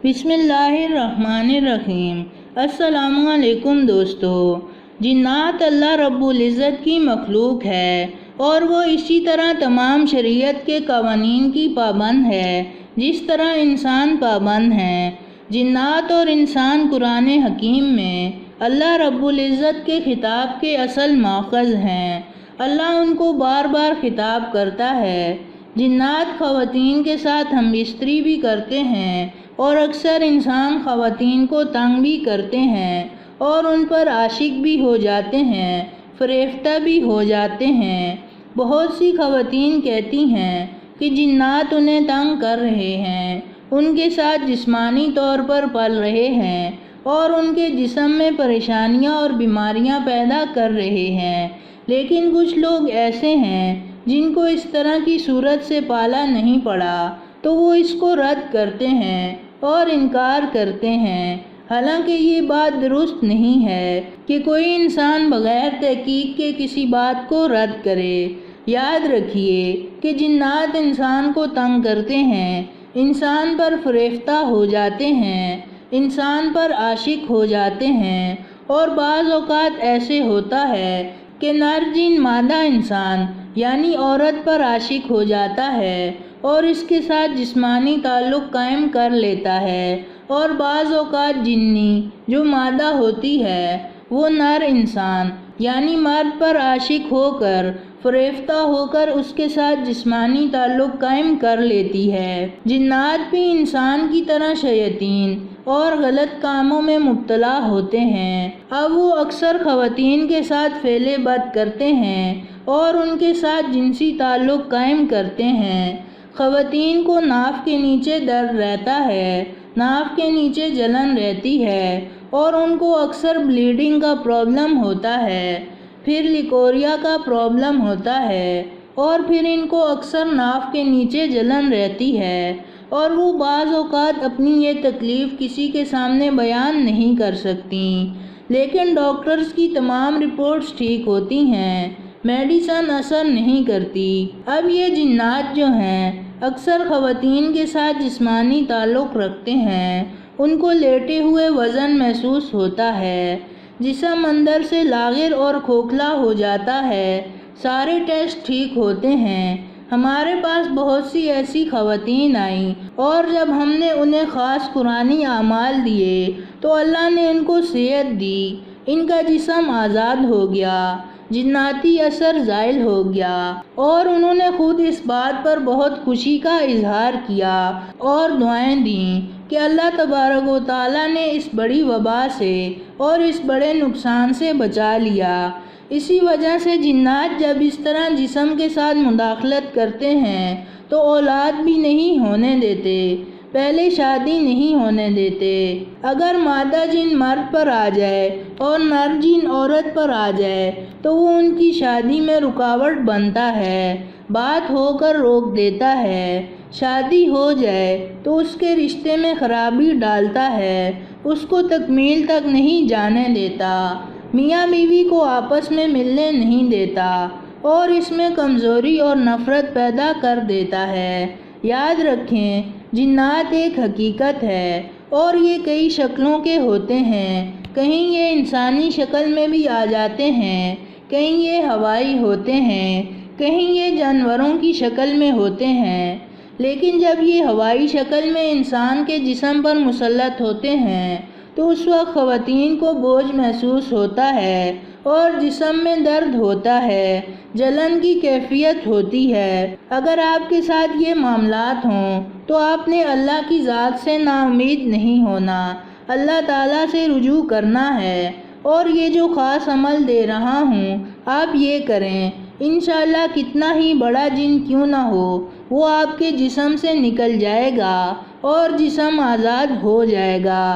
بسم اللہ الرحمن الرحیم۔ السلام علیکم دوستو۔ جنات اللہ رب العزت کی مخلوق ہے اور وہ اسی طرح تمام شریعت کے قوانین کی پابند ہے جس طرح انسان پابند ہیں۔ جنات اور انسان قرآن حکیم میں اللہ رب العزت کے خطاب کے اصل ماخذ ہیں۔ اللہ ان کو بار بار خطاب کرتا ہے۔ جنات خواتین کے ساتھ ہم بستری بھی کرتے ہیں اور اکثر انسان خواتین کو تنگ بھی کرتے ہیں اور ان پر عاشق بھی ہو جاتے ہیں، فریفتہ بھی ہو جاتے ہیں۔ بہت سی خواتین کہتی ہیں کہ جنات انہیں تنگ کر رہے ہیں، ان کے ساتھ جسمانی طور پر پل رہے ہیں اور ان کے جسم میں پریشانیاں اور بیماریاں پیدا کر رہے ہیں۔ لیکن کچھ لوگ ایسے ہیں جن کو اس طرح کی صورت سے پالا نہیں پڑا تو وہ اس کو رد کرتے ہیں اور انکار کرتے ہیں۔ حالانکہ یہ بات درست نہیں ہے کہ کوئی انسان بغیر تحقیق کے کسی بات کو رد کرے۔ یاد رکھیے کہ جنات انسان کو تنگ کرتے ہیں، انسان پر فریفتہ ہو جاتے ہیں، انسان پر عاشق ہو جاتے ہیں اور بعض اوقات ایسے ہوتا ہے کہ نر جن مادہ انسان یعنی عورت پر عاشق ہو جاتا ہے اور اس کے ساتھ جسمانی تعلق قائم کر لیتا ہے، اور بعض اوقات جنی جو مادہ ہوتی ہے وہ نر انسان یعنی مرد پر عاشق ہو کر فریفتہ ہو کر اس کے ساتھ جسمانی تعلق قائم کر لیتی ہے۔ جنات بھی انسان کی طرح شیاطین اور غلط کاموں میں مبتلا ہوتے ہیں۔ اب وہ اکثر خواتین کے ساتھ فعل بد کرتے ہیں اور ان کے ساتھ جنسی تعلق قائم کرتے ہیں۔ خواتین کو ناف کے نیچے درد رہتا ہے، ناف کے نیچے جلن رہتی ہے اور ان کو اکثر بلیڈنگ کا پرابلم ہوتا ہے، پھر لیکوریا کا پرابلم ہوتا ہے اور پھر ان کو اکثر ناف کے نیچے جلن رہتی ہے اور وہ بعض اوقات اپنی یہ تکلیف کسی کے سامنے بیان نہیں کر سکتی۔ لیکن ڈاکٹرز کی تمام رپورٹس ٹھیک ہوتی ہیں، میڈیسن اثر نہیں کرتی۔ اب یہ جنات جو ہیں اکثر خواتین کے ساتھ جسمانی تعلق رکھتے ہیں، ان کو لیٹے ہوئے وزن محسوس ہوتا ہے، جسم اندر سے لاغر اور کھوکھلا ہو جاتا ہے، سارے ٹیسٹ ٹھیک ہوتے ہیں۔ ہمارے پاس بہت سی ایسی خواتین آئیں اور جب ہم نے انہیں خاص قرآنی اعمال دیے تو اللہ نے ان کو صحت دی، ان کا جسم آزاد ہو گیا، جناتی اثر زائل ہو گیا اور انہوں نے خود اس بات پر بہت خوشی کا اظہار کیا اور دعائیں دیں کہ اللہ تبارک و تعالیٰ نے اس بڑی وبا سے اور اس بڑے نقصان سے بچا لیا۔ اسی وجہ سے جنات جب اس طرح جسم کے ساتھ مداخلت کرتے ہیں تو اولاد بھی نہیں ہونے دیتے، پہلے شادی نہیں ہونے دیتے۔ اگر مادہ جن مرد پر آ جائے اور نر جن عورت پر آ جائے تو وہ ان کی شادی میں رکاوٹ بنتا ہے، بات ہو کر روک دیتا ہے، شادی ہو جائے تو اس کے رشتے میں خرابی ڈالتا ہے، اس کو تکمیل تک نہیں جانے دیتا، میاں بیوی کو آپس میں ملنے نہیں دیتا اور اس میں کمزوری اور نفرت پیدا کر دیتا ہے۔ یاد رکھیں جنات ایک حقیقت ہے اور یہ کئی شکلوں کے ہوتے ہیں، کہیں یہ انسانی شکل میں بھی آ جاتے ہیں، کہیں یہ ہوائی ہوتے ہیں، کہیں یہ جانوروں کی شکل میں ہوتے ہیں۔ لیکن جب یہ ہوائی شکل میں انسان کے جسم پر مسلط ہوتے ہیں تو اس وقت خواتین کو بوجھ محسوس ہوتا ہے اور جسم میں درد ہوتا ہے، جلن کی کیفیت ہوتی ہے۔ اگر آپ کے ساتھ یہ معاملات ہوں تو آپ نے اللہ کی ذات سے نا امید نہیں ہونا، اللہ تعالیٰ سے رجوع کرنا ہے اور یہ جو خاص عمل دے رہا ہوں آپ یہ کریں، انشاءاللہ کتنا ہی بڑا جن کیوں نہ ہو وہ آپ کے جسم سے نکل جائے گا اور جسم آزاد ہو جائے گا۔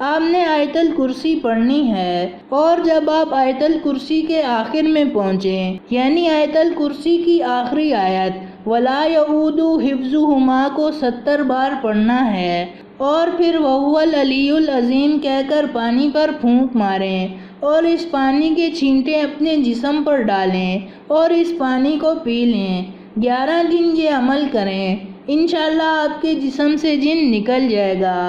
آپ نے آیت الکرسی پڑھنی ہے اور جب آپ آیت الکرسی کے آخر میں پہنچیں یعنی آیت الکرسی کی آخری آیت وَلَا يَئُودُ حِفْظُهُمَا کو 70 بار پڑھنا ہے اور پھر وَهُوَ الْعَلِيُّ الْعَظِيمُ کہہ کر پانی پر پھونک ماریں اور اس پانی کے چھینٹے اپنے جسم پر ڈالیں اور اس پانی کو پی لیں۔ 11 دن یہ عمل کریں، انشاءاللہ آپ کے جسم سے جن نکل جائے گا،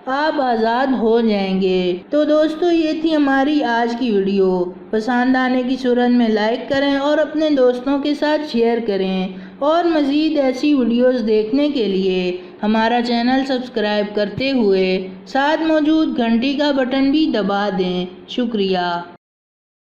آپ آزاد ہو جائیں گے۔ تو دوستو یہ تھی ہماری آج کی ویڈیو۔ پسند آنے کی صورت میں لائک کریں اور اپنے دوستوں کے ساتھ شیئر کریں، اور مزید ایسی ویڈیوز دیکھنے کے لیے ہمارا چینل سبسکرائب کرتے ہوئے ساتھ موجود گھنٹی کا بٹن بھی دبا دیں۔ شکریہ۔